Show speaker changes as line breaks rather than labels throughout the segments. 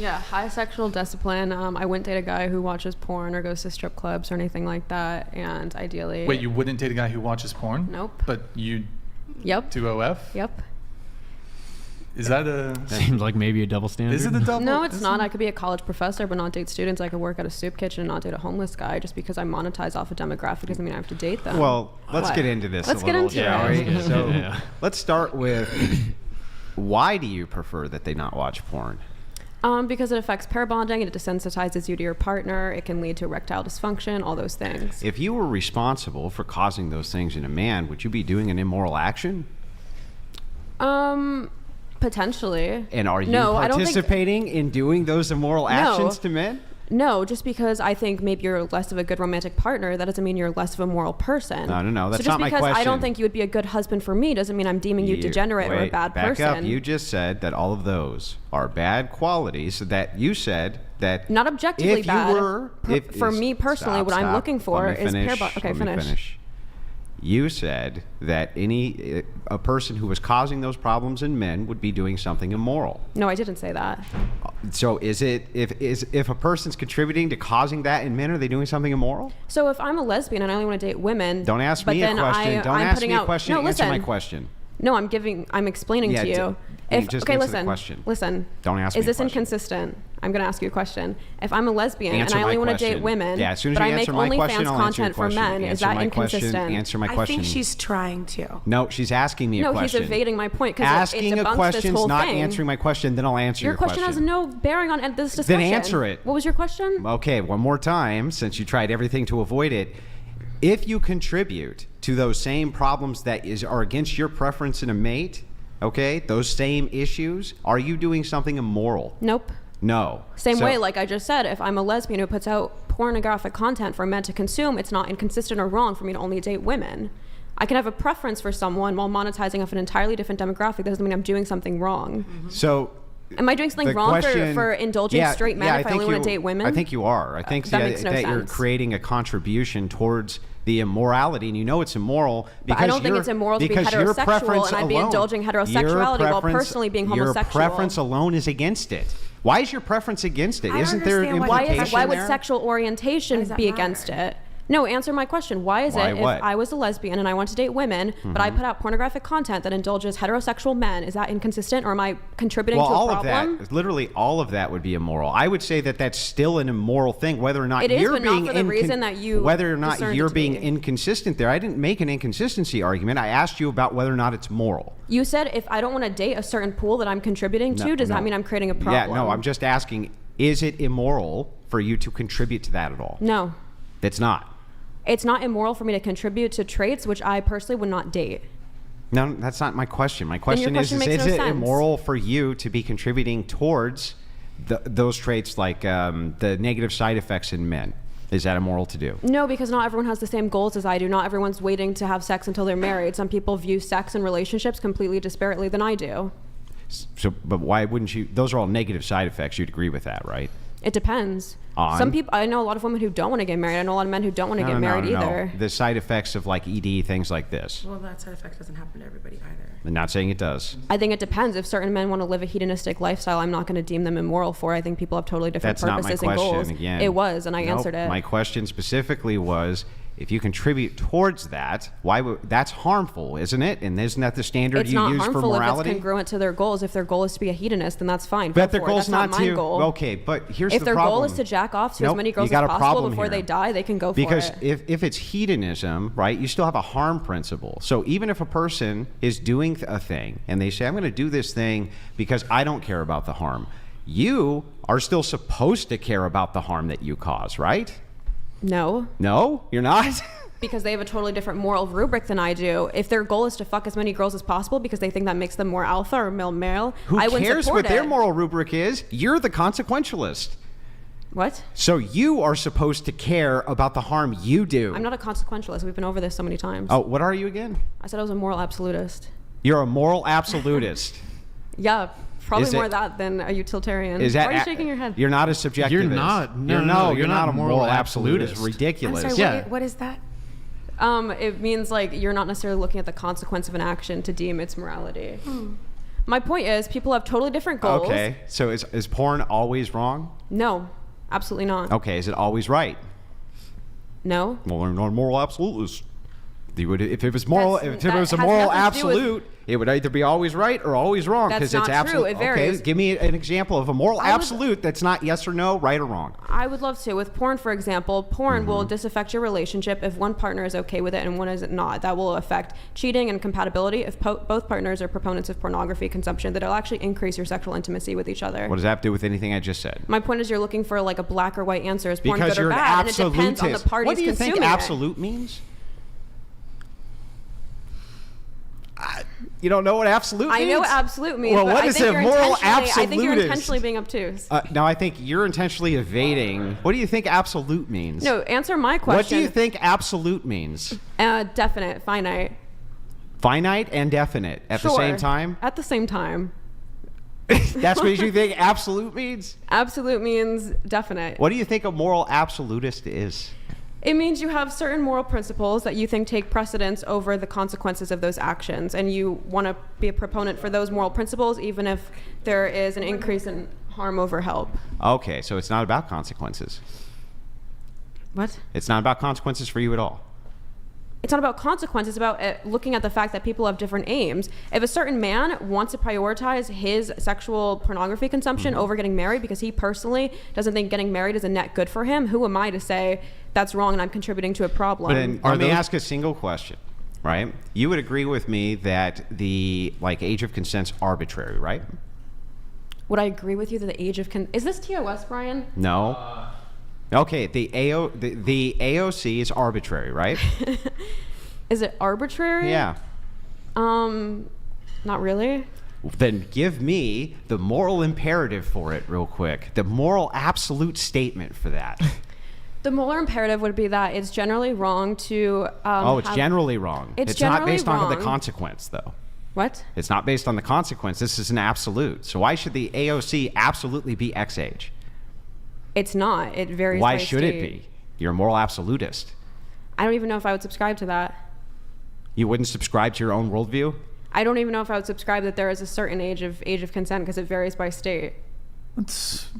Yeah, high sexual discipline. I wouldn't date a guy who watches porn or goes to strip clubs or anything like that. And ideally...
Wait, you wouldn't date a guy who watches porn?
Nope.
But you
Yep.
do OF?
Yep.
Is that a...
Seems like maybe a double standard.
Is it a double?
No, it's not. I could be a college professor but not date students. I could work at a soup kitchen and not date a homeless guy. Just because I monetize off a demographic doesn't mean I have to date them.
Well, let's
What?
get into this
Let's
a
get
little,
into
shall
it.
we? So
Yeah.
let's start with, why do you prefer that they not watch porn?
Because it affects pair bonding, it desensitizes you to your partner, it can lead to erectile dysfunction, all those things.
If you were responsible for causing those things in a man, would you be doing an immoral action?
Potentially.
And are you
No, I don't think-
participating in doing those immoral actions to men?
No, just because I think maybe you're less of a good romantic partner, that doesn't mean you're less of a moral person.
No, that's
so
not my
just because I
question.
don't think you would be a good husband for me doesn't mean I'm deeming you degenerate or a bad
back
person.
up. You just said that all of those are bad qualities. That you said that
Not objectively
if
bad.
you were,
For me personally, what I'm looking for is pair bond. Okay, finish.
You said that a person who was causing those problems in men would be doing something immoral.
No, I didn't say that.
So is it if a person's contributing to causing that in men, are they doing something immoral?
So if I'm a lesbian and I only want to date women,
Don't ask
but
me a
then
question. Don't
I'm
ask
putting
me a
out,
question.
No,
Answer
listen.
my question.
No, I'm explaining
Yeah,
to you.
just
Okay,
answer the
listen.
question.
Listen.
Don't ask me
Is
a
this
question.
inconsistent? I'm going to ask you a question. If I'm a lesbian
Answer
and I
my
only want to
question.
date women,
Yeah, as soon as
but
you
I make
answer my question,
OnlyFans
I'll answer your
content for
question.
men, is
Answer
that
my question.
inconsistent?
Answer my
I
question.
think she's trying to.
No, she's asking me a
No,
question.
he's evading my point because
Asking
it
a
debunks
question
this
is
whole
not
thing.
answering my question. Then I'll answer your
question has no bearing on this discussion.
answer it.
What was your question?
Okay, one more time, since you tried everything to avoid it. If you contribute to those same problems that are against your preference in a mate, okay, those same issues, are you doing something immoral?
Nope.
No.
Same
So-
way, like I just said, if I'm a lesbian who puts out pornographic content for men to consume, it's not inconsistent or wrong for me to only date women. I can have a preference for someone while monetizing off an entirely different demographic. That doesn't mean I'm doing something wrong.
So
Am I doing something
the
wrong
question-
for indulging straight men if I only want to date women?
I think you are. I think
that makes no
that you're
sense.
creating a contribution towards the immorality, and you know it's immoral because
But I don't think it's immoral to be
because your
heterosexual
preference
and I'd be
alone-
indulging
your
heterosexuality while
preference-
personally being homosexual.
Your preference alone is against it. Why is your preference against it?
I don't
Isn't there an
understand why
implication
Why would
there?
sexual orientation
Why does that
be
matter?
against it? No, answer my question. Why is
Why
it
what?
if I was a lesbian and I want to date women, but I put out pornographic content that indulges heterosexual men, is that inconsistent or am I contributing
Well,
to a
all
problem?
of that, literally all of that would be immoral. I would say that that's still an immoral thing, whether or not
It is,
you're
but not
being
for the reason that you
whether or not
discerned
you're
it to
being
be.
inconsistent there. I didn't make an inconsistency argument. I asked you about whether or not it's moral.
You said if I don't want to date a certain pool that I'm contributing to, does
No.
that mean I'm creating a problem?
Yeah, no, I'm just asking, is it immoral for you to contribute to that at all?
No.
It's not.
It's not immoral for me to contribute to traits which I personally would not date.
No, that's not my question. My question
question makes
is
no
it
sense.
immoral for you to be contributing towards those traits like the negative side effects in men? Is that immoral to do?
No, because not everyone has the same goals as I do. Not everyone's waiting to have sex until they're married. Some people view sex and relationships completely disparately than I do.
So, but why wouldn't you? Those are all negative side effects. You'd agree with that, right?
It depends.
On?
Some people, I know a lot of women who don't want to get married. I know a lot of men who don't want to get married either.
The side effects of like ED, things like this.
Well, that side effect doesn't happen to everybody either.
I'm not saying it does.
I think it depends. If certain men want to live a hedonistic lifestyle, I'm not going to deem them immoral for. I think people have totally different
That's not my
purposes and
question.
goals.
Again,
It was, and I
Nope.
answered it.
My question specifically was, if you contribute towards that, why would that's harmful, isn't it? And isn't that the standard
It's
you
not
use for
harmful if
morality?
it's congruent to their goals. If their goal is to be a hedonist, then that's fine.
But
Go
their
for it.
goal's
That's
not
my
to.
goal.
Okay, but here's
If
the
their
problem.
goal is to jack off to as
Nope,
many girls
you got
as
a
possible
problem
before
here.
they die, they can go for
Because
it.
if it's hedonism, right, you still have a harm principle. So even if a person is doing a thing and they say, I'm going to do this thing because I don't care about the harm, you are still supposed to care about the harm that you cause, right?
No.
No, you're not?
Because they have a totally different moral rubric than I do. If their goal is to fuck as many girls as possible because they think that makes them more alpha or male,
Who
I wouldn't
cares
support
what their
it.
moral rubric is? You're the consequentialist.
What?
So you are supposed to care about the harm you do.
I'm not a consequentialist. We've been over this so many times.
Oh, what are you again?
I said I was a moral absolutist.
You're a moral absolutist.
Yeah, probably
Is
more
it-
that than a utilitarian.
Is that
Why are you shaking your head?
You're not a subjectivist.
You're not. No,
you're not a moral absolutist.
absolutist.
Ridiculous.
I'm sorry,
Yeah.
what is that?
It means like you're not necessarily looking at the consequence of an action to deem its morality. My point is, people have totally different goals.
Okay, so is porn always wrong?
No, absolutely not.
Okay, is it always right?
No.
Well, they're not moral absolutes. If it was moral,
That's-
if it was a
that has
moral
nothing to do with-
absolute, it would either be always right or always wrong.
That's
Because
not
it's
true.
absolute.
It varies.
Okay, give me an example of a moral
I would-
absolute that's not yes or no, right or wrong.
I would love to. With porn, for example, porn will
Mm-hmm.
disaffect your relationship if one partner is okay with it and one is not. That will affect cheating and compatibility. If both partners are proponents of pornography consumption, that'll actually increase your sexual intimacy with each other.
What does that have to do with anything I just said?
My point is, you're looking for like a black or white answer. Is porn
Because
good or
you're an
bad? And it depends on the
absolutist.
parties
What do you
consuming
think
it.
absolute means? You don't know what absolute means?
I know what absolute means.
Well,
but
what
I
is
think
a
you're
moral
intentionally- I think you're
absolutist?
intentionally being obtuse.
No, I think you're intentionally evading. What do you think absolute means?
No, answer my question.
What do you think absolute means?
Definite, finite.
Finite and definite at the
Sure.
same time?
At the same time.
That's what you think absolute means?
Absolute means definite.
What do you think a moral absolutist is?
It means you have certain moral principles that you think take precedence over the consequences of those actions, and you want to be a proponent for those moral principles, even if there is an increase in harm over help.
Okay, so it's not about consequences.
What?
It's not about consequences for you at all.
It's not about consequences. It's about looking at the fact that people have different aims. If a certain man wants to prioritize his sexual pornography consumption over getting married because he personally doesn't think getting married is a net good for him, who am I to say that's wrong and I'm contributing to a problem?
But then,
Are
let me
those-
ask a single question, right? You would agree with me that the age of consent's arbitrary, right?
Would I agree with you that the age of is this TOS, Brian?
No. Okay, the AOC is arbitrary, right?
Is it arbitrary?
Yeah.
Not really.
Then give me the moral imperative for it real quick. The moral absolute statement for that.
The moral imperative would be that it's generally wrong to.
It's generally wrong.
It's
not
generally
based on the
wrong.
consequence, though.
What?
It's not based on the consequence. This is an absolute. So why should the AOC absolutely be X age?
It's not. It varies.
Why
by
should it
state.
be? You're a moral absolutist.
I don't even know if I would subscribe to that.
You wouldn't subscribe to your own worldview?
I don't even know if I would subscribe that there is a certain age of consent because it varies by state.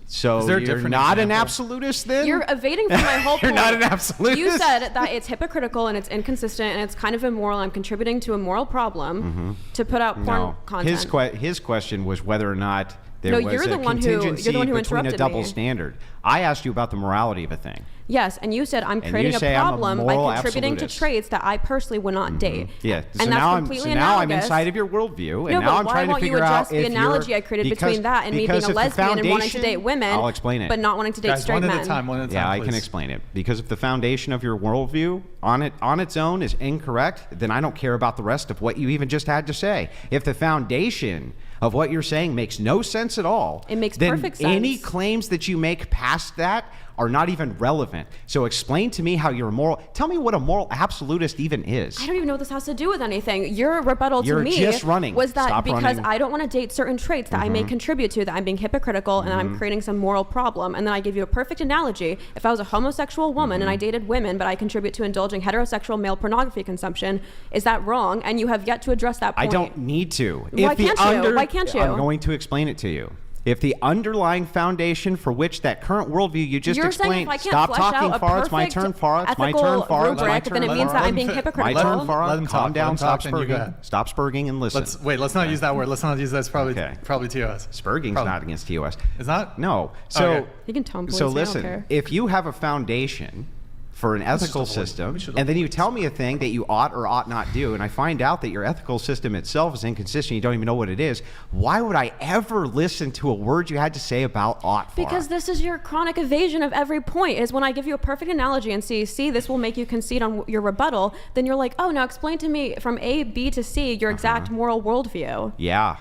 So
Is there a
you're
different
not an
example?
absolutist then?
You're evading from my whole
You're
point.
not an absolutist?
You said that it's hypocritical and it's inconsistent and it's kind of immoral. I'm contributing to a moral problem to put out porn
no.
content.
His question was whether or not there
No,
was
you're
a
the one who- you're the
contingency
one who
between a
interrupted
double
me.
standard. I asked you about the morality of a thing.
Yes, and you said I'm
you
creating a
say I'm a
problem
moral
by contributing to
absolutist.
traits that I personally would not date.
Yeah.
and that's completely analogous.
I'm inside of your worldview, and
No,
now
but
I'm
why
trying to
won't you
figure out
address the
if you're-
analogy I created
because-
between that and me being
because
a
if the
lesbian and wanting to
foundation-
date women,
I'll explain it.
but not wanting to date
Guys,
straight
one
men?
at a time,
Yeah, I can
please.
explain it. Because if the foundation of your worldview on its own is incorrect, then I don't care about the rest of what you even just had to say. If the foundation of what you're saying makes no sense at all,
It makes
then
perfect
any
sense.
claims that you make past that are not even relevant. So explain to me how you're a moral. Tell me what a moral absolutist even is.
I don't even know what this has to do with anything. Your rebuttal
You're
to me
just running.
was that
Stop
because
running.
I don't want to date certain traits that I may contribute to, that I'm being hypocritical and I'm creating some moral problem. And then I give you a perfect analogy. If I was a homosexual woman and I dated women, but I contribute to indulging heterosexual male pornography consumption, is that wrong? And you have yet to address that
I
point.
don't need to.
Why can't you? Why can't you?
I'm going to explain it to you. If the underlying foundation for which that current worldview you just
You're saying
explained,
if I can't
stop
flesh
talking,
out a
Farah. It's my
perfect
turn, Farah. It's my
ethical
turn, Farah. It's my
rubric,
turn.
then it means that I'm being
My
hypocritical.
turn,
Let
Farah.
him
Calm
talk,
down.
let him
Stop
talk, and you go
spurging.
ahead.
Stop spurging and listen.
Let's not use that word. Let's not use that. It's probably
Okay.
probably TOS.
Spurging's
Probably.
not against TOS.
It's not?
No. So,
Okay.
You can tone police
so
me, I don't
listen,
care.
if you have a foundation for an ethical system, and then you tell me a thing that you ought or ought not do, and I find out that your ethical system itself is inconsistent, you don't even know what it is, why would I ever listen to a word you had to say about ought?
Because this is your chronic evasion of every point, is when I give you a perfect analogy and see, this will make you concede on your rebuttal, then you're like, oh, now explain to me from A, B to C your exact moral worldview.
Yeah.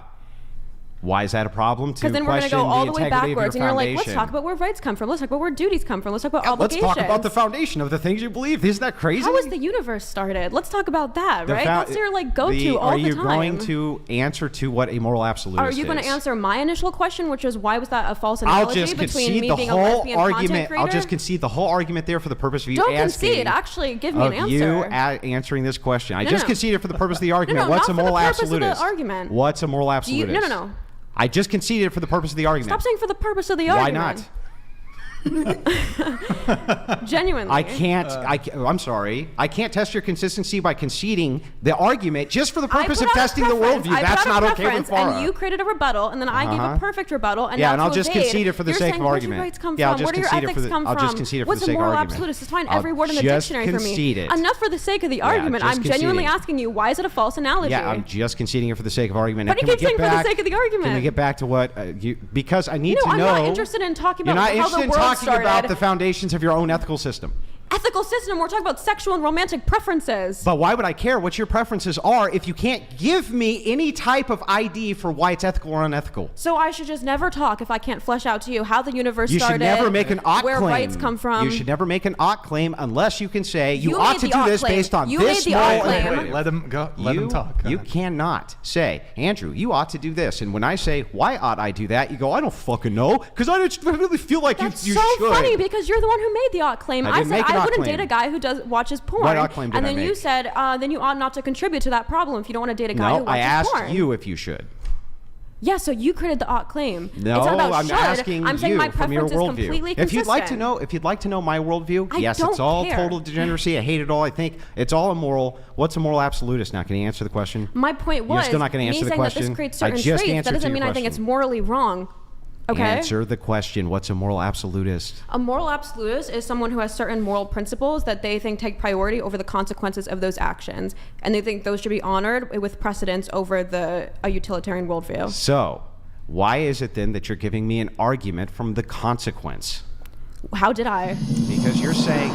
Why is that a problem?
Because then we're going to go all the way
integrity of your
backwards, and you're like, let's
foundation?
talk about where rights come from. Let's talk about where duties come from. Let's talk about
Yeah, let's
obligations.
talk about the foundation of the things you believe. Isn't that crazy?
How was the universe started? Let's talk about that,
The
right?
fou-
That's your like go-to all
Are
the
you
time.
going to answer to what a moral absolutist
Are you going to
is?
answer my initial question, which is why was that a false
I'll
analogy
just
between
concede
me
the
being a
whole
lesbian content
argument.
creator?
I'll just concede the whole argument there for the purpose of you
Don't
asking.
concede. Actually, give me an
of you
answer.
answering this question. I
No,
just
no.
conceded for the purpose of the argument.
no,
What's
not
a
for the
moral
purpose of the
absolutist?
argument.
What's a moral
Do you,
absolutist?
no.
I just conceded for the purpose of the argument.
Stop saying for the purpose of the
Why
argument.
not?
Genuinely.
I'm sorry. I can't test your consistency by conceding the argument just for the purpose
I
of
put out a
testing the
preference.
worldview.
I
That's
put out
not
a
okay with
preference,
Farah.
And you created a rebuttal, and then I gave a perfect rebuttal. And
Yeah,
now
and I'll
to
just
evade,
concede it for the
you're
sake
saying,
of
where
argument.
do your rights come
Yeah, I'll
from?
just
Where do your
concede it
ethics
for the-
come
I'll
from?
just concede it for
What's
the
a
sake of
moral
argument.
absolutist? Just find
I'll
every word in the
just
dictionary for me.
concede it.
Enough for the sake of the argument.
just
I'm genuinely
conceding.
asking you, why is it a false analogy?
Yeah, I'm just conceding it for the sake of argument.
But
Now,
you
can
keep
we get
saying for the
back-
sake of the argument.
Can we get back to what because I need
No,
to
I'm
know.
not interested in talking
You're
about
not
how
interested
the
in
world
talking about
started.
the foundations of your own ethical system.
Ethical system, we're talking about sexual and romantic preferences.
But why would I care what your preferences are if you can't give me any type of ID for why it's ethical or unethical?
So I should just never talk if I can't flesh out to you how the universe
You
started.
should never make an ought
where
claim.
rights come from.
You should never make an ought claim unless you can say you,
You
ought
made
to
the
do
ought
this
claim.
based on
You
this
made the ought
moral
claim.
imperative.
Let him go. Let him talk. Go
You
ahead.
cannot say, Andrew, you ought to do this. And when I say, why ought I do that? You go, I don't fucking know, because I just really feel like
That's
you
so
should.
funny because you're the one who made the ought claim.
I
I
didn't
said
make an
I
ought
wouldn't
claim.
date a guy who watches porn.
What ought claim did
and
I
then you
make?
said, then you ought not to contribute to that problem if you don't want to date a guy who
No,
watches
I asked
porn.
you if you should.
Yeah, so you created the ought claim.
No,
it's not about
I'm
should.
asking
I'm saying
you
my
from your
preference is
worldview.
completely
If
consistent.
you'd like to know my worldview,
I
yes,
don't
it's all
care.
total degeneracy. I hate it all. I think it's all immoral. What's a moral absolutist? Now, can you answer the question?
My point was,
You're still not going to
me
answer the
saying that
question.
this creates
I
certain
just
traits,
answered
that doesn't
to
mean
your
I think it's
question.
morally wrong. Okay?
Answer the question. What's a moral absolutist?
A moral absolutist is someone who has certain moral principles that they think take priority over the consequences of those actions, and they think those should be honored with precedence over a utilitarian worldview.
So, why is it then that you're giving me an argument from the consequence?
How did I?
Because you're saying,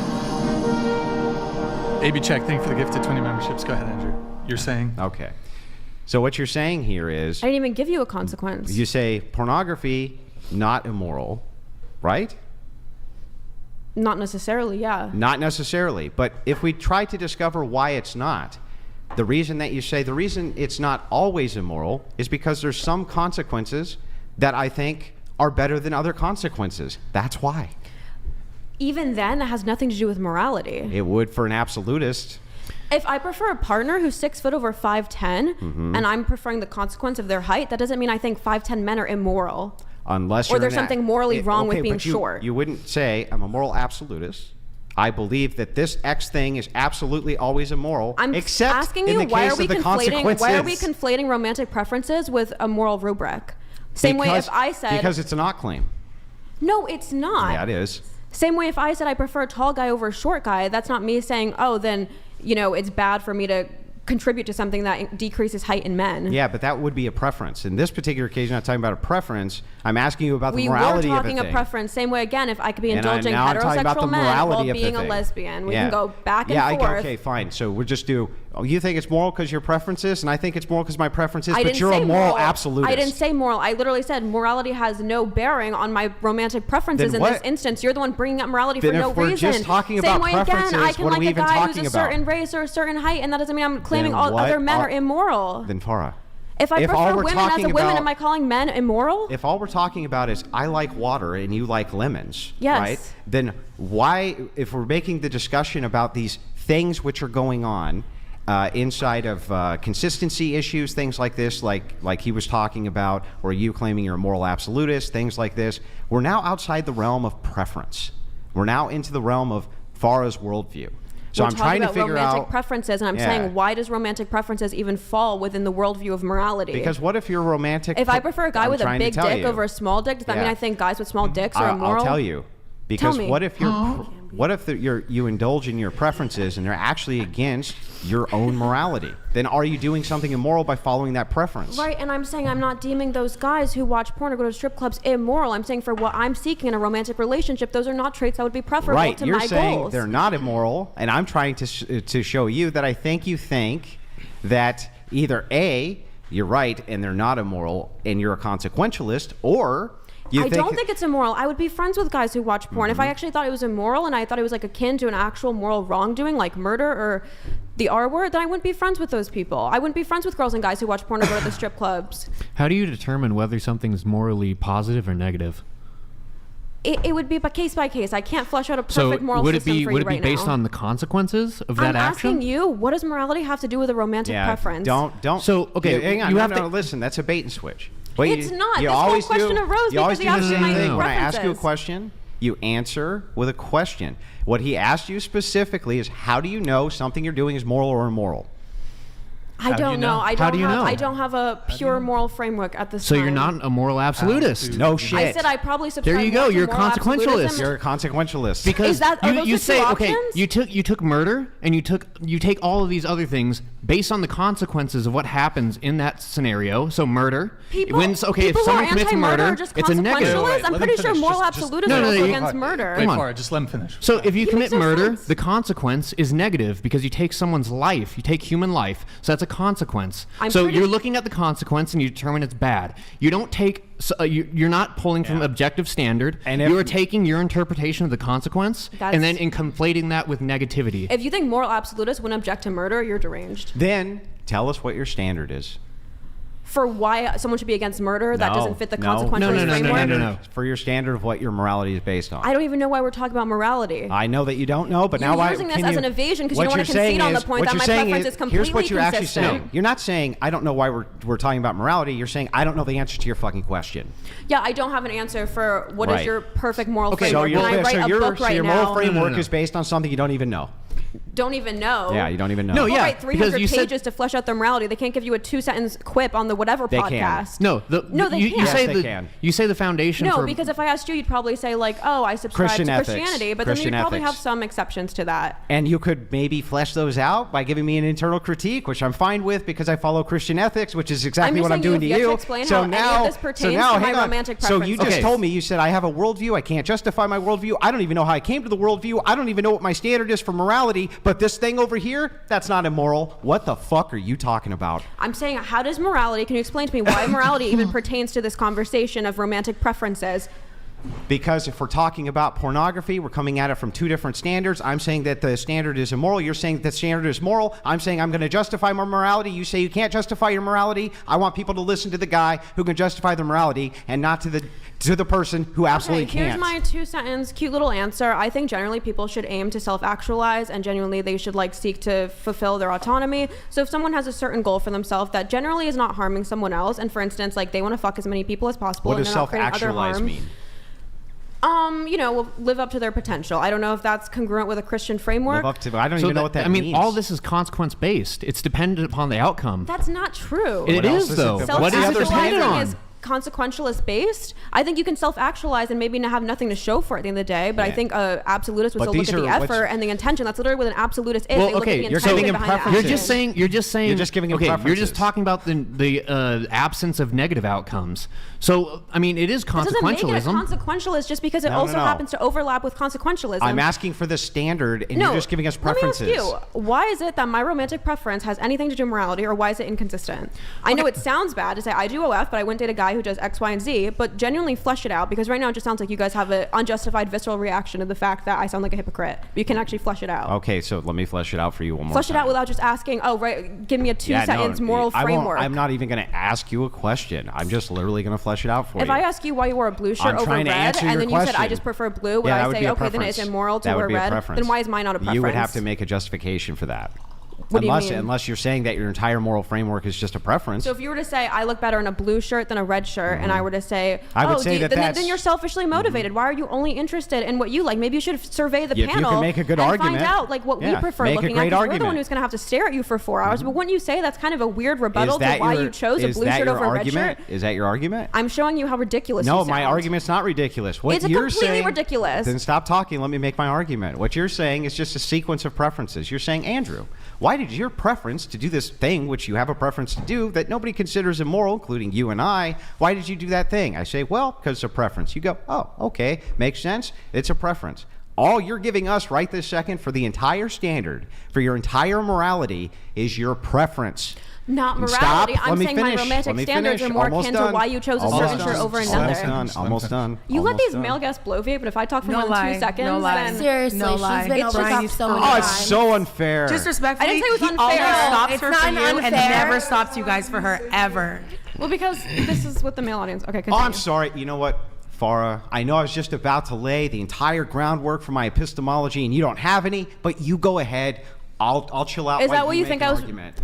AB Check, thank you for the gift of 20 memberships. Go ahead, Andrew. You're saying?
okay. So what you're saying here is,
I didn't even give you a consequence.
you say pornography, not immoral, right?
Not necessarily, yeah.
Not necessarily. But if we try to discover why it's not, the reason it's not always immoral is because there's some consequences that I think are better than other consequences. That's why.
Even then, that has nothing to do with morality.
It would for an absolutist.
If I prefer a partner who's 6 foot over 5'10",
Mm-hmm.
and I'm preferring the consequence of their height, that doesn't mean I think 5'10" men are immoral.
Unless
Or
you're
there's
an
something morally wrong with being
but you,
short.
You wouldn't say, I'm a moral absolutist. I believe that this X thing is absolutely always immoral,
I'm
except
asking
in
you
the
why
case
are we
of the
conflating
consequences.
romantic preferences with a moral rubric? Same way if I said
Because it's an ought claim.
no, it's not.
Yeah, it is.
Same way if I said I prefer a tall guy over a short guy, that's not me saying, oh, then it's bad for me to contribute to something that decreases height in men.
Yeah, but that would be a preference. In this particular occasion, I'm not talking about a preference. I'm asking you about the
We were
morality
talking
of
a
a
preference. Same way again, if I could be
And
indulging
now I'm talking about
heterosexual
the
men while
morality of the
being a
thing.
lesbian, we
Yeah.
can go back and forth.
Okay, fine. So we'll just do. Oh, you think it's moral because your preferences, and I think it's moral because my preferences.
I
But
didn't
you're
say
a moral
moral.
absolutist.
I didn't say moral. I literally said morality has no bearing on my romantic preferences
Then
in this
what?
instance. You're the one bringing up morality
Then
for no
if we're
reason.
just talking
Same
about
way again,
preferences,
I can
what are
like
we
a
even
guy who's
talking
a
about?
certain race or a certain height, and that doesn't mean I'm claiming
Then
all
what
other men
are-
are immoral.
Then Farah.
If I
if all
prefer
we're
women as a
talking
woman,
about-
am I calling men immoral?
If all we're talking about is I like water and you like lemons,
Yes.
right? Then why, if we're making the discussion about these things which are going on inside of consistency issues, things like this, like he was talking about, or you claiming you're a moral absolutist, things like this, we're now outside the realm of preference. We're now into the realm of Farah's worldview. So
We're
I'm
talking
trying to
about
figure
romantic
out
preferences, and I'm
Yeah.
saying, why does romantic preferences even fall within the worldview of morality?
because what if you're romantic?
if I prefer a guy
I'm
with a
trying to
big
tell
dick
you.
over a small dick, does that mean
Yeah.
I think guys with small dicks are
I'll
immoral?
tell you. Because
me.
what if you indulge in your preferences and they're actually against your own morality? Then are you doing something immoral by following that preference?
Right, and I'm saying I'm not deeming those guys who watch porn or go to strip clubs immoral. I'm saying for what I'm seeking in a romantic relationship, those are not traits that would be preferable
Right.
to
You're
my
saying
goals.
they're not immoral, and I'm trying to show you that I think you think that either A, you're right and they're not immoral and you're a consequentialist, or
I don't think it's immoral. I would be friends with guys who watch porn. If I actually thought it was immoral and I thought it was like akin to an actual moral wrongdoing, like murder or the R word, then I wouldn't be friends with those people. I wouldn't be friends with girls and guys who watch porn or go to the strip clubs.
How do you determine whether something is morally positive or negative?
It would be case by case. I can't flesh out a perfect moral
would it
system
be
for
would
you
it be
right
based
now.
on the consequences of that
I'm
action?
asking you, what does morality have to do with a romantic preference?
Don't.
So, okay,
hang on.
you
no,
have
no,
to-
listen. That's a bait and switch.
It's not.
You
This whole
always
question
do,
arose
you always
because
do
he
the
asked
same
me my
thing. When I ask you a
preferences.
question, you answer with a question. What he asked you specifically is, how do you know something you're doing is moral or immoral?
I
How do you
don't know.
know?
I
How
don't
do you
have.
know?
I don't have a pure moral framework at this
So
time.
you're not a moral absolutist.
No shit.
I said I probably subscribe.
There you go.
more to
You're a
moral
consequentialist.
absolutism.
You're a consequentialist.
Because
Is that- are those
you
the
say
two
okay,
options?
you took murder and you take all of these other things based on the consequences of what happens in that scenario. So murder.
People,
if
people
someone
who are
commits a
anti-murder
murder,
are just
it's a negative.
consequentialists.
Wait,
I'm
let him
pretty sure
finish.
moral
Just-
absolutism
No, no,
is
you-
against murder.
Wait
Come on.
for it. Just let him finish.
So if you
It
commit
makes no
murder,
sense.
the consequence is negative because you take someone's life. You take human life. So that's a consequence.
I'm
So
pretty-
you're looking at the consequence and you determine it's bad. You don't take. You're not pulling from objective standard.
And if-
you are taking your interpretation of the consequence
That's-
and then conflating that with negativity.
If you think moral absolutists wouldn't object to murder, you're deranged.
Then tell us what your standard is.
For why someone should be against murder, that
No,
doesn't fit the
no.
consequentialist
No, no, no, no,
framework.
no.
For your standard of what your morality is based on.
I don't even know why we're talking about morality.
I know that you don't know, but
You're
now why
using this
can
as
you-
an evasion 'cause you
what
don't wanna
you're saying
concede on the
is-
point
what
that
you're
my
saying
preference is
Here's
completely
what you're actually
consistent.
saying. You're not saying I don't know why we're talking about morality. You're saying I don't know the answer to your fucking question.
Yeah, I don't have an answer for what is
Right.
your perfect moral
Okay,
framework.
So
When I write a book right
your
now,
moral framework
no.
is based on something you don't even know.
don't even know.
Yeah, you don't even know.
No,
People
yeah,
write
because
300
you said-
pages to flesh out their morality. They can't give you a 2-sentence quip on the whatever
They can.
podcast.
No,
No, they
you
can't.
say
Yes, they can.
you say the foundation.
No,
for,
because if I asked you, you'd probably say like, "Oh, I subscribe
Christian
to
ethics.
Christianity," but
Christian
then you'd probably
ethics.
have some exceptions to that.
And you could maybe flesh those out by giving me an internal critique, which I'm fine with because I follow Christian ethics, which is exactly
I'm
what I'm
just saying
doing
you
to
have
you.
to explain
so
how any
now,
of this pertains
so now,
to my
hang on.
romantic
So you just
preferences.
told me, you said I have a worldview. I can't justify my worldview. I don't even know how I came to the worldview. I don't even know what my standard is for morality. But this thing over here, that's not immoral. What the fuck are you talking about?
I'm saying, how does morality? Can you explain to me why morality even pertains to this conversation of romantic preferences?
Because if we're talking about pornography, we're coming at it from two different standards. I'm saying that the standard is immoral. You're saying that the standard is moral. I'm saying I'm going to justify my morality. You say you can't justify your morality. I want people to listen to the guy who can justify their morality and not to the person who absolutely
Okay, here's
can't.
my 2-sentence cute little answer. I think generally people should aim to self-actualize, and genuinely they should like seek to fulfill their autonomy. So if someone has a certain goal for themselves that generally is not harming someone else, and for instance, like they want to fuck as many people as possible,
What
and
does
they're not creating other
self-actualize
harm,
mean?
will live up to their potential. I don't know if that's congruent with a Christian framework.
Live up to, I don't
so
even know what that
I mean,
means.
all this is consequence based. It's dependent upon the outcome.
That's not true.
It
What else
is
is it
though.
that-
What is it
other
dependent
Self-actualizing
on?
is consequentialist based. I think you can self-actualize and maybe not have nothing to show for it at the end of the day, but I
Yeah.
think a absolutist would
But
still look
these
at the
are- what's-
effort and the intention. That's literally what an absolutist is.
Well,
They look
okay,
at the
you're
intention
giving him
behind the
preferences.
You're
action.
just saying.
You're just giving him
okay, you're
preferences.
just talking about the absence of negative outcomes. So I mean, it is
It doesn't make it a
consequentialism.
consequentialist just because it
No,
also
no.
happens to overlap with consequentialism.
I'm asking for the standard, and
no,
you're just giving us preferences.
Let me ask you, why is it that my romantic preference has anything to do with morality, or why is it inconsistent? I know it sounds bad to say I do OF, but I wouldn't date a guy who does X, Y, and Z, but genuinely flesh it out, because right now it just sounds like you guys have an unjustified visceral reaction to the fact that I sound like a hypocrite. You can actually flesh it out.
Okay, so let me flesh it out for you one more
Flesh it
time.
out without just asking, oh, right, give me a 2-sentence moral
I won't-
framework.
I'm not even going to ask you a question. I'm just literally going to flesh it out for you.
If I ask you why you wore a blue shirt
I'm
over
trying
red,
to answer
and
your
then you said I
question.
just prefer blue, would
Yeah, that
I
would
say,
be a
okay, then
preference.
it's immoral to
That would
wear
be a
red?
preference.
Then why is mine not a preference?
You would have to make a justification for that.
What do you mean?
Unless you're saying that your entire moral framework is just a preference.
So if you were to say I look better in a blue shirt than a red shirt, and I were to say,
I would
oh,
say that
then
that's-
you're selfishly motivated. Why are you only interested in what you like? Maybe you should survey the
If you
panel
can make a good
and
argument,
find out like what we
yeah,
prefer
make a
looking
great
at. 'Cause we're the
argument.
one who's going to have to stare at you for 4 hours. But wouldn't you say that's kind of a weird rebuttal
is
to
that
why
your,
you chose a
is
blue
that
shirt
your
over a red
argument?
shirt?
Is that your argument?
I'm showing you how ridiculous
No,
you
my
sound.
argument's not ridiculous. What
It's
you're
completely
saying,
ridiculous.
Then stop talking. Let me make my argument. What you're saying is just a sequence of preferences. You're saying, Andrew, why did your preference to do this thing, which you have a preference to do, that nobody considers immoral, including you and I, why did you do that thing? I say, well, because it's a preference. You go, oh, okay, makes sense. It's a preference. All you're giving us right this second for the entire standard, for your entire morality, is your preference.
Not
And
morality.
stop.
I'm
Let me
saying my
finish.
romantic
Let me
standards
finish.
are more
Almost
akin to
done.
why you chose a
Almost
certain shirt
done.
over
Almost
another.
done.
Almost done.
You let
Almost
these
done.
male guests blow vape, but if I talk for
No
more than
lie.
2 seconds,
No lie.
then
Seriously,
No lie.
she's been
It's
over
just
so many
Oh,
times.
it's so unfair.
Disrespectfully,
I didn't say it was
he
unfair.
always stops
It's
her
not
for you and
unfair.
never stops you guys for her ever.
well, because this is with the male audience. Okay,
Oh,
continue.
I'm sorry. You know what, Farah? I know I was just about to lay the entire groundwork for my epistemology, and you don't have any, but you go ahead. I'll chill out.
Is
while
that what you
make
think
an
I was
argument.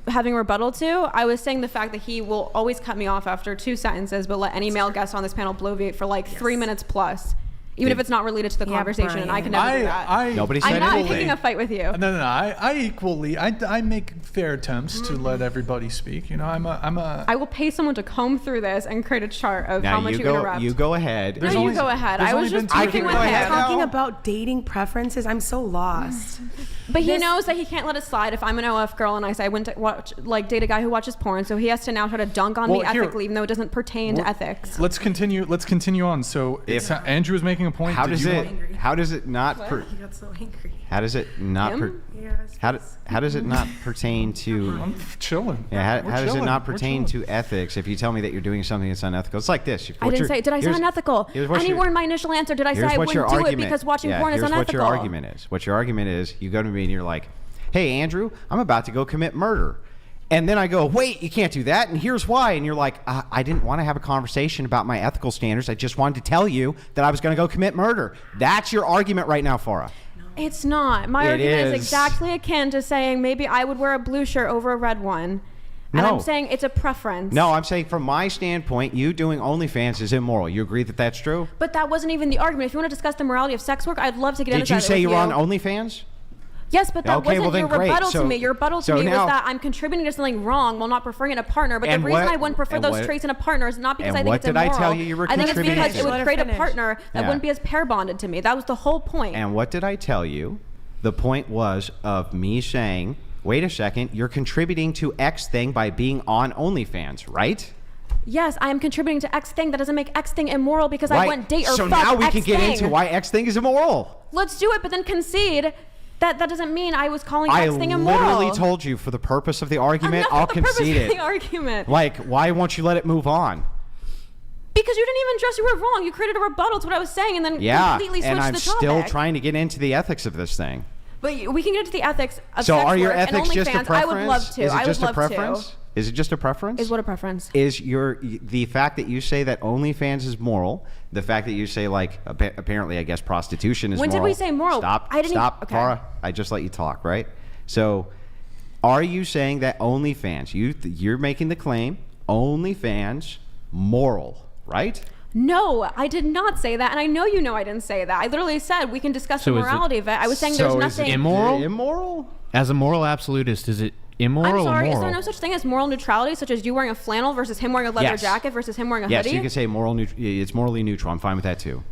having rebuttal to? I was saying the fact that he will always cut me off after 2 sentences, but let any male guest on this panel blow vape for like 3 minutes plus, even if it's not related to the
Yeah,
conversation, and I can never do that.
Nobody said
I'm not
anything.
picking a fight with you.
No. I equally. I make fair attempts to let everybody speak. You know, I'm a.
I will pay someone to comb through this and create a chart of how
Now
much
you
you
go.
interrupt.
You go ahead.
No,
There's
you
only-
go ahead.
there's
I was
only been
just
two
talking
people.
with
Go ahead.
him.
Talking
now.
about dating preferences, I'm so lost.
But he knows that he can't let it slide if I'm an OF girl and I say I wouldn't date a guy who watches porn, so he has to now try to dunk on me
Well, here-
ethically, even though it doesn't pertain to ethics.
Let's continue. Let's continue on. So
If-
Andrew was making a point.
How
Did
does
you
it?
want-
How does it not?
He got so angry.
How does it not?
Him?
Yes.
How does it not pertain to?
I'm chilling.
Yeah,
We're
how does it
chilling.
not
We're
pertain
chilling.
to ethics if you tell me that you're doing something that's unethical? It's like this.
I didn't say. Did I say unethical? Anywhere in my initial answer, did I say I wouldn't do it because watching porn is
Here's
unethical?
what your argument is. What your argument is, you go to me and you're like, hey, Andrew, I'm about to go commit murder. And then I go, wait, you can't do that. And here's why. And you're like, I didn't want to have a conversation about my ethical standards. I just wanted to tell you that I was going to go commit murder. That's your argument right now, Farah.
It's not. My
It
argument is
is.
exactly akin to saying maybe I would wear a blue shirt over a red one. And
No.
I'm saying it's a preference.
No, I'm saying from my standpoint, you doing OnlyFans is immoral. You agree that that's true?
But that wasn't even the argument. If you want to discuss the morality of sex work, I'd love to get into
Did you
that
say
with
you
you
were on OnlyFans?
Yes, but that
Okay,
wasn't
well then
your
great.
rebuttal
So-
to me. Your rebuttal to
so
me
now-
was that I'm contributing to something wrong while not preferring it in a partner. But
And
the reason
what-
I wouldn't prefer
and
those
what-
traits in a partner is not because
and
I think
what
it's
did I
immoral.
tell you you were
I think it's
contributing
because
to?
it would
Let her
create a
finish.
partner that
Yeah.
wouldn't be as pair bonded to me. That was the whole point.
And what did I tell you? The point was of me saying, wait a second, you're contributing to X thing by being on OnlyFans, right?
Yes, I am contributing to X thing. That doesn't make X thing immoral because I
Right.
wouldn't date or
so
fuck
now we
X
can get
thing.
into why X thing is immoral.
Let's do it, but then concede that that doesn't mean I was calling
I
X thing immoral.
literally told you for the purpose of the argument,
Enough
I'll
for the purpose
concede
of
it.
the argument.
Like, why won't you let it move on?
Because you didn't even address you were wrong. You created a rebuttal to what I was saying and then
Yeah,
completely switched
and I'm
the topic.
still trying to get into the ethics of this thing.
But we can get into the ethics of
So
sex
are your
work
ethics
and
just a
OnlyFans.
preference?
I would love to.
Is it
I
just
would
a
love
preference?
to.
Is it just a preference?
Is what a preference?
Is the fact that you say that OnlyFans is moral, the fact that you say like apparently I guess prostitution is
When did
moral.
we say moral?
Stop.
I didn't
Stop,
okay.
Farah. I just let you talk, right? So, are you saying that OnlyFans? You're making the claim OnlyFans moral, right?
No, I did not say that, and I know you know I didn't say that. I literally said we can discuss
So
the
is it-
morality of it. I was saying
So
there's
is it
nothing
immoral?
Immoral?
As a moral absolutist, is it immoral
I'm sorry,
or
is
moral?
there no such thing as moral neutrality, such as you wearing a flannel versus him wearing a leather
Yes.
jacket versus him wearing a
Yes,
hoodie?
you can say moral. It's morally neutral. I'm fine with that too.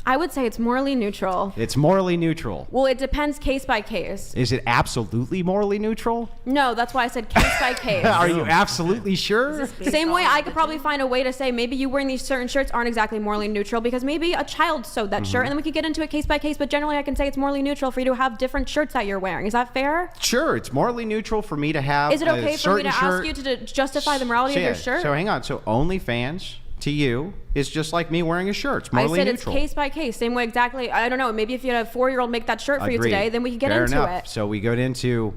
I would say it's morally neutral.
It's morally neutral.
Well, it depends case by case.
Is it absolutely morally neutral?
No, that's why I said case by case.
Are you absolutely sure?
Same way I could probably find a way to say maybe you wearing these certain shirts aren't exactly morally neutral because maybe a child sewed that
Mm-hmm.
shirt, and then we could get into it case by case, but generally I can say it's morally neutral for you to have different shirts that you're wearing. Is that fair?
Sure, it's morally neutral for me to have.
Is it okay for me to ask you to justify the morality of your shirt?
So hang on. So OnlyFans to you is just like me wearing a shirt. It's
I
morally
said
neutral.
it's case by case, same way exactly. I don't know. Maybe if you had a 4-year-old make that shirt for you
Agreed.
today, then we could get
Fair
into
enough.
it.
So we go into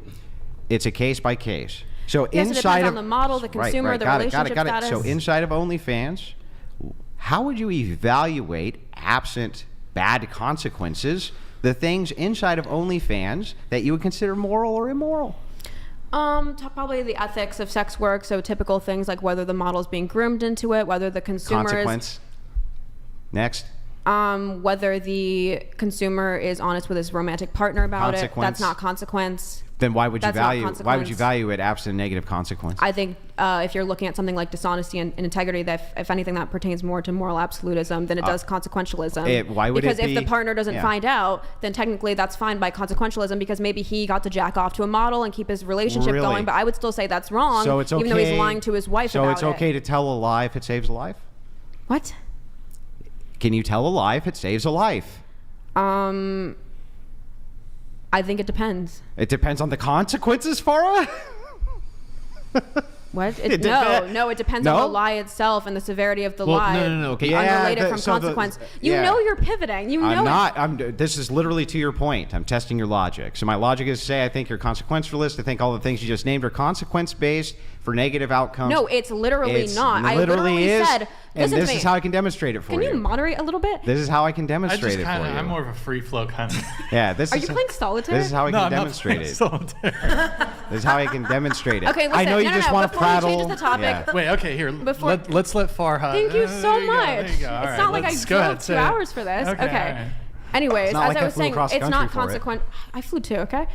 it's a case by case. So
Yes, it
inside
depends
of
on the model, the consumer, the
got
relationship
it. So
status.
inside of OnlyFans, how would you evaluate, absent bad consequences, the things inside of OnlyFans that you would consider moral or immoral?
Probably the ethics of sex work. So typical things like whether the model's being groomed into it, whether the consumer
Consequence. Next.
whether the consumer is honest with his romantic partner about it.
Consequence.
That's not consequence.
Then why would you
That's not
value? Why would
consequence.
you value it absent negative consequence?
I think if you're looking at something like dishonesty and integrity, that if anything that pertains more to moral absolutism than it does consequentialism.
Why would
because
it
if the
be-
partner doesn't
yeah.
find out, then technically that's fine by consequentialism because maybe he got to jack off to a model and keep his relationship
Really?
going. But I would still say that's wrong,
So it's okay.
even though he's lying to his wife
So
about
it's okay to tell a lie if it saves a life.
What?
Can you tell a lie if it saves a life?
I think it depends.
It depends on the consequences, Farah.
What?
It
No,
depends.
no, it depends on
No?
the lie itself and the severity of the
Well,
lie.
no. Okay.
Yeah,
Unrelated from
so the-
consequence. You
yeah.
know you're pivoting. You know
I'm
it.
not. This is literally to your point. I'm testing your logic. So my logic is to say I think you're consequentialist. I think all the things you just named are consequence based for negative outcomes.
No, it's literally
It's
not. I
literally
literally
is,
said,
and
listen
this
to me.
is how I can demonstrate it for
Can
you.
you moderate a little bit?
This is how I can
I
demonstrate
just
it
kind
for
of,
you.
I'm more of a free flow kind of.
Yeah, this
Are
is
you playing solitaire?
This is how I
No,
can
I'm not
demonstrate
playing
it.
solitaire.
This is how I can demonstrate it.
Okay,
I know
listen,
you
no,
just
no,
want to
before we
prattle.
change the topic,
Yeah.
Wait, okay, here.
Before-
Let's let Farha.
Thank you so
there you go,
much.
there you go. All
It's
right,
not like I
let's go ahead,
drove 2
say it.
hours for this. Okay.
all right.
Anyways,
It's not
as
like
I
I
was
flew
saying,
across
it's not
country for it.
consequent. I flew too, okay?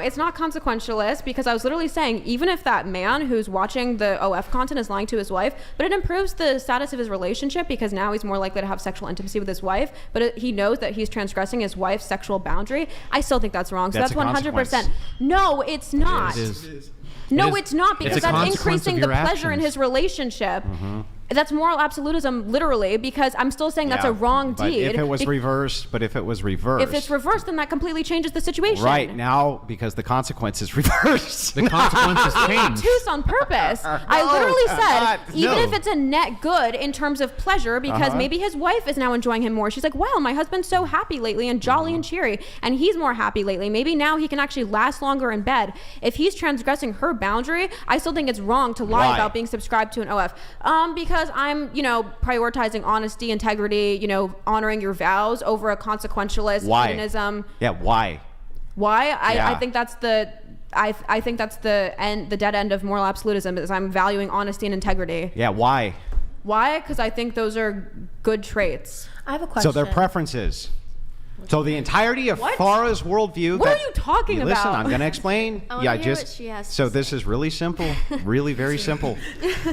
It's not consequentialist because I was literally saying, even if that man who's watching the OF content is lying to his wife, but it improves the status of his relationship because now he's more likely to have sexual intimacy with his wife, but he knows that he's transgressing his wife's sexual boundary, I still think that's wrong. So
That's
that's,
a
100%. No, it's not.
It is.
No,
It is-
it's not because
it's a
that's
consequence
increasing
of
the
your
pleasure in
actions.
his relationship. That's moral absolutism, literally, because I'm still saying that's
Yeah,
a wrong
but
deed.
If it was reversed,
If it's reversed, then that completely changes the situation.
right now because the consequence is reversed.
The consequences
I'm
change.
obtuse on purpose. I literally
I'm
said,
not.
even
No.
if it's a net good in terms of pleasure, because maybe his wife is now enjoying him more. She's like, wow, my husband's so happy lately and jolly and cheery, and he's more happy lately. Maybe now he can actually last longer in bed. If he's transgressing her boundary, I still think it's wrong to lie
Why?
about being subscribed to an OF. Because I'm, prioritizing honesty, integrity, honoring your vows over a consequentialist
Why?
hedonism.
Yeah, why?
Why? I
Yeah.
think that's I think that's the dead end of moral absolutism is I'm valuing honesty and integrity.
Yeah, why?
Why? Because I think those are good traits.
I have a question.
So their preferences. So the entirety of
What?
Farah's worldview.
What
that-
are you talking
Listen,
about?
I'm going to explain.
I wanna hear what she has to
So this is really simple, really very simple.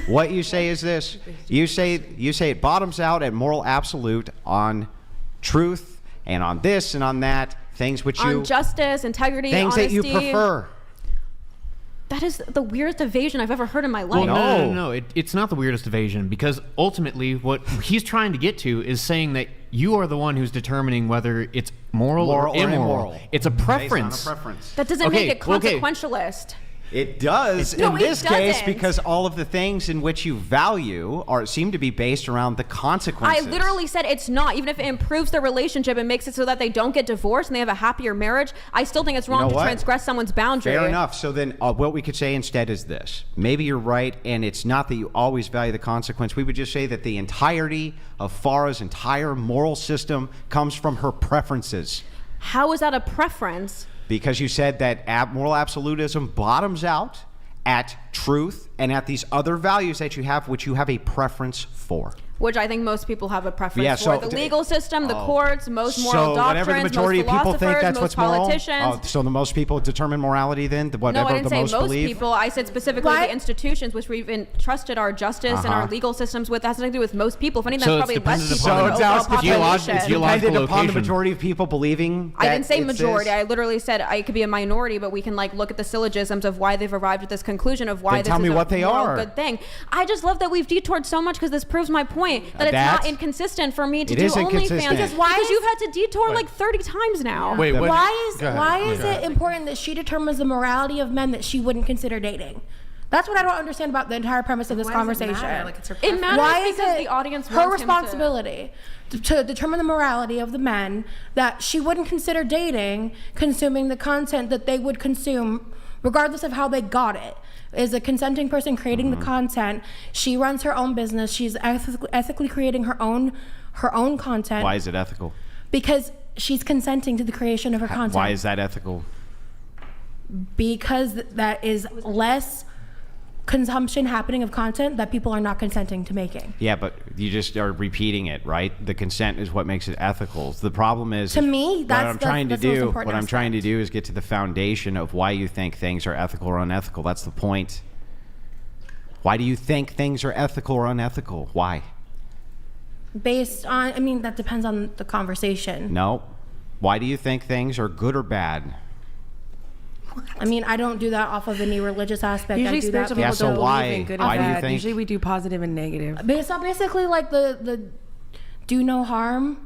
What you say is this: you say it bottoms out at moral absolute on truth and on this and on that things which you
On justice, integrity,
things
honesty.
that you prefer.
That is the weirdest evasion I've ever heard in my
Well,
life.
no. It's not the weirdest evasion because ultimately what he's trying to get to is saying that you are the one who's determining whether it's moral,
Moral
or
or
immoral.
immoral.
It's a
Based on a
preference.
preference.
That doesn't
Okay,
make it
okay.
consequentialist.
It does
No,
in
it
this case
doesn't.
because all of the things in which you value seem to be based around the
I
consequences.
literally said it's not. Even if it improves their relationship and makes it so that they don't get divorced and they have a happier marriage, I still think it's wrong
know
to
what?
transgress someone's boundary.
Fair enough. So then what we could say instead is this. Maybe you're right, and it's not that you always value the consequence. We would just say that the entirety of Farah's entire moral system comes from her preferences.
How is that a preference?
Because you said that moral absolutism bottoms out at truth and at these other values that you have, which you have a preference for.
Which I think most people have a preference
Yeah,
for.
so
The legal system, the courts, most moral
so whatever the
doctrines,
majority
most
of people
philosophers,
think that's
most
what's moral.
politicians.
Oh, so the most people determine morality then?
No,
Whatever
I didn't
the
say
most
most
believe?
people. I said specifically
Why-
the institutions which we've entrusted our justice and our legal systems with. That has nothing to do with most people. If anything,
So
that's
it's
probably less
dependent
people
upon
than
the-
the
So
overall
it's
population.
geological
dependent upon the
location.
majority of people believing
I
that
didn't say
it's this?
majority. I literally said I could be a minority, but we can look at the syllogisms of why they've arrived at this conclusion of why
Then
this
tell
is
me
a
what they
moral
are.
good thing. I just love that we've detoured so much because this proves my point that it's
That's-
not inconsistent for me to
It
do
is
OnlyFans
inconsistent.
because
Because
you've had to detour 30 times now.
Wait, what?
Why
Go ahead.
why is
Go ahead.
it important that she determines the morality of men that she wouldn't consider dating? That's what I don't understand about the entire premise of this Why does it conversation. matter?
Like it's her
It matters
Why is
because
it
the audience
her
wants him to-
responsibility to determine the morality of the men that she wouldn't consider dating, consuming the content that they would consume, regardless of how they got it? Is a consenting person creating the content? She runs her own business. She's ethically creating her own content.
Why is it ethical?
Because she's consenting to the creation of her content.
Why is that ethical?
Because that is less consumption happening of content that people are not consenting to making.
Yeah, but you just are repeating it, right? The consent is what makes it ethical. The problem is
To me,
what
that's
I'm
the-
trying to
that's the most
do.
important
What I'm trying to
aspect.
do is get to the foundation of why you think things are ethical or unethical. That's the point. Why do you think things are ethical or unethical? Why?
Based on, I mean, that depends on the conversation.
No. Why do you think things are good or bad?
I mean, I don't do that off of any religious aspect.
Usually
I do that
spiritual
Yeah,
people
so
don't
why?
believe in good
Why
and
do you
bad.
think-
Usually we do positive and negative.
based on basically like the do no harm,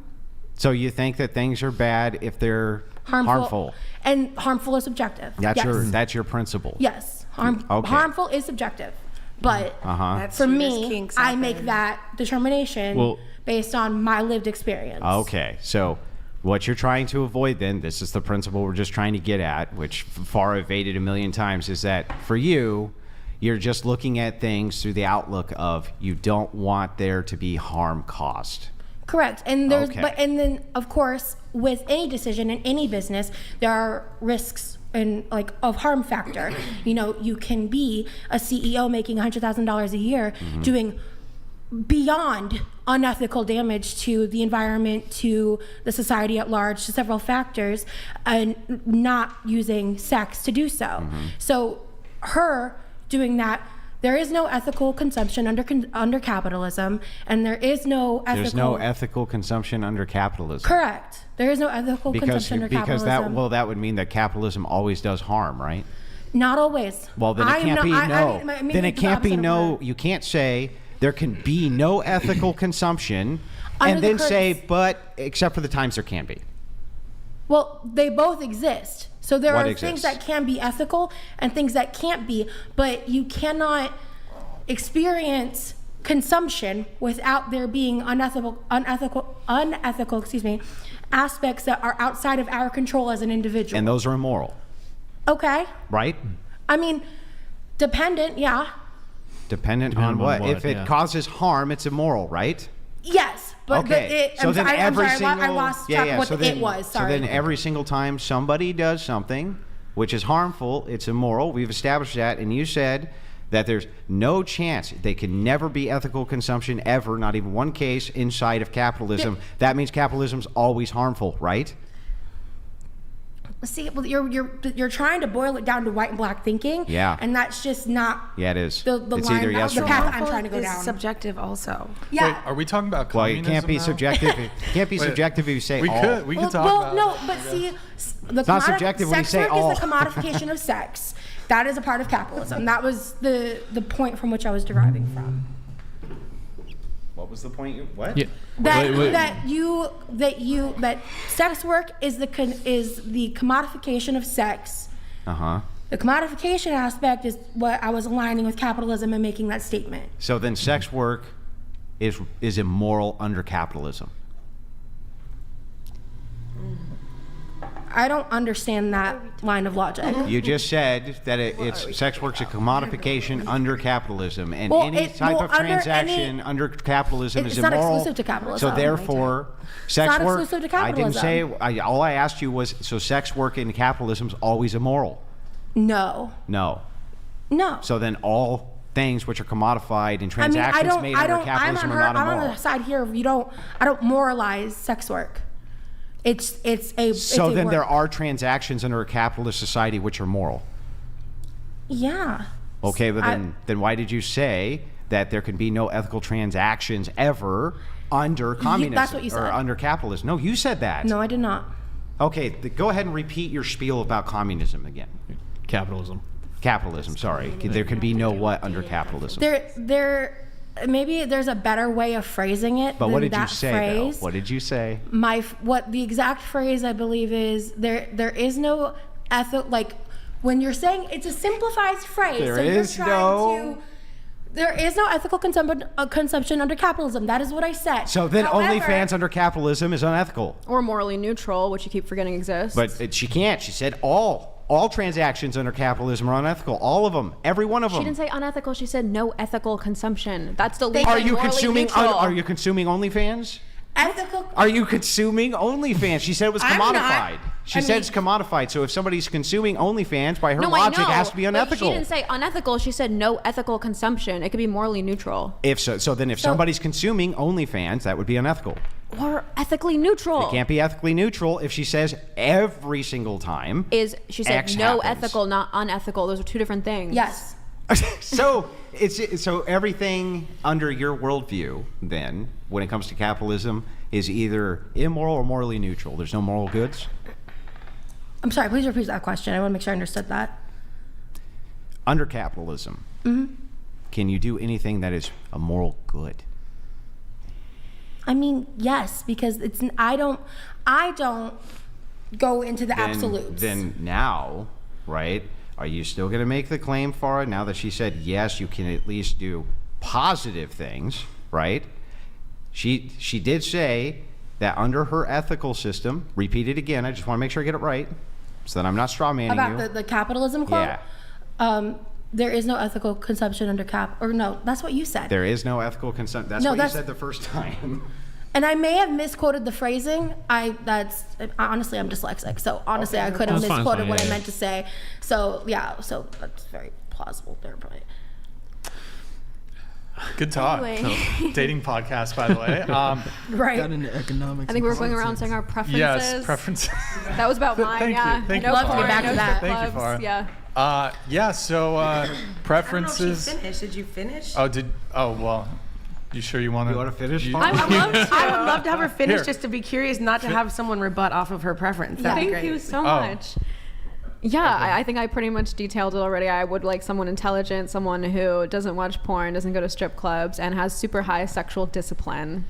So you think that things are bad if they're harmful.
and harmful is subjective.
That's
yes.
your principle.
Yes,
Okay.
Harmful is subjective, but
That's
for
true. There's
me,
kinks
I
out
make
there.
that determination
Well-
based on my lived experience.
Okay, so what you're trying to avoid then, this is the principle we're just trying to get at, which far evaded a million times, is that for you, you're just looking at things through the outlook of you don't want there to be harm caused.
Correct. And there's
Okay.
and then of course with any decision in any business there are risks and like of harm factor. You know, you can be a CEO making $100,000 a year doing beyond unethical damage to the environment, to the society at large, to several factors, and not using sex to do so. So her doing that, there is no ethical consumption under capitalism, and there is no ethical.
There's no ethical consumption under capitalism.
Correct. There is no ethical consumption under
Because
capitalism.
that would mean that capitalism always does harm, right?
Not always.
Well, then it
I am
can't be
not-
no.
I mean,
Then it
the
can't be
opposite of
no.
that.
You can't say there can be no ethical consumption,
Under
and
the
then
current-
say, but except for the times there can be.
Well, they both exist. So there
What
are
exists?
things that can be ethical and things that can't be, but you cannot experience consumption without there being unethical, aspects that are outside of our control as an individual.
And those are immoral,
Okay.
right?
I mean, dependent, yeah.
Dependent
Dependent
on what?
on what,
If it
yeah.
causes harm, it's immoral, right?
Yes, but
Okay.
I'm sorry, I'm sorry,
single
I lost track of what
so
the
then,
it was. Sorry.
So then every single time somebody does something which is harmful, it's immoral. We've established that, and you said that there's no chance they can never be ethical consumption ever, not even one case inside of capitalism. That means capitalism's always harmful, right?
See, well, you're trying to boil it down to white and black thinking.
Yeah.
And that's just not.
Yeah, it is.
The
It's
line,
either yes
the
or
path
no.
I'm trying to go
It's
down.
subjective also.
Yeah.
Wait, are we talking about
Well,
communism
it can't be
now?
subjective. It can't be
Wait,
subjective if you say
We
all.
could
well,
talk
well,
about
no,
it.
but see, the
not subjective when you
sex
say
work
all.
is the commodification of sex. That is a part of capitalism. That was the point from which I was deriving from.
What was the point? What?
Yeah.
That sex work is the commodification of sex.
Uh-huh.
The commodification aspect is what I was aligning with capitalism and making that statement.
So then sex work is immoral under capitalism.
I don't understand that line of logic.
You just said that it's sex work's a commodification under capitalism, and
Well,
any type of
under
transaction
any-
under capitalism
It's
is
not
immoral.
exclusive to capitalism.
So therefore, sex
not
work.
exclusive to
I didn't say.
capitalism.
All I asked you was, so sex work in capitalism is always immoral?
No.
No.
No.
So then all things which are commodified and
I mean,
transactions made under capitalism are not
I'm on
immoral.
the side here. I don't moralize sex work. It's
So
a
then
work.
there are transactions under a capitalist society which are moral.
Yeah.
Okay, but
I-
then why did you say that there can be no ethical transactions ever under communism
that's what you
or
said.
under capitalism? No, you said that.
No, I did not.
Okay, go ahead and repeat your spiel about communism again.
Capitalism.
Capitalism, sorry. There can be no what under capitalism?
There maybe there's a better way of phrasing it
But
than
what did you
that
say
phrase.
though? What did you say?
What the exact phrase I believe is there is no when you're saying it's a simplified phrase.
There
so
is
you're trying
no-
to, there is no ethical consumption under capitalism. That is what I said.
So then
However,
OnlyFans under capitalism is unethical.
Or morally neutral, which you keep forgetting exists.
But she can't. She said all transactions under capitalism are unethical. All of them. Every one of them.
she didn't say unethical. She said no ethical consumption. That's the legal.
Are you
morally
consuming?
neutral.
Are you consuming OnlyFans?
ethical.
Are you consuming OnlyFans? She said it was
I'm not.
commodified. She
I
said
mean-
it's commodified. So if somebody's consuming OnlyFans, by her
No,
logic,
I know.
it has to be
but
unethical.
She didn't say unethical. She said no ethical consumption. It could be morally neutral
If so then if somebody's consuming OnlyFans, that would be unethical.
or ethically neutral.
It can't be ethically neutral if she says every single time.
She said
X
no
happens.
ethical, not unethical. Those are two different things.
Yes.
So so everything under your worldview then, when it comes to capitalism, is either immoral or morally neutral. There's no moral goods.
I'm sorry. Please repeat that question. I want to make sure I understood that.
Under capitalism, can you do anything that is a moral good?
I mean, yes, because I don't go into the absolutes.
Then now, right? Are you still going to make the claim, Farah, now that she said, yes, you can at least do positive things, right? She did say that under her ethical system, repeat it again, I just want to make sure I get it right, so that I'm not straw manning you.
About the capitalism quote?
Yeah.
There is no ethical consumption under or no, that's what you said.
There is no ethical consent. That's
No,
what you
that's-
said the first time.
And I may have misquoted the phrasing. Honestly, I'm dyslexic, so honestly, I could have
That's fine,
misquoted
fine,
what I
yeah.
meant to say. So yeah, so that's very plausible there, but.
Good talk.
Anyway.
Dating podcast, by the way.
Right.
Got into economics.
I think
and
we're going around
politics.
saying our preferences.
Yes, preferences.
That was about mine.
Thank you.
Yeah.
Thank
I
you,
know
Farah.
Farah
Love to get back to
knows
that.
the
Thank you,
clubs.
Farah.
Yeah.
Yeah, so
I don't know if she
preferences.
finished. Did you finish?
Oh, well, you sure you want to?
You wanna finish, Farah?
I would love to have her finish
Here.
just to be curious, not to have someone rebut off of her preference. That'd be
Thank
great.
you so
Oh.
much. Yeah, I think I pretty much detailed it already. I would like someone intelligent, someone who doesn't watch porn, doesn't go to strip clubs, and has super high sexual discipline.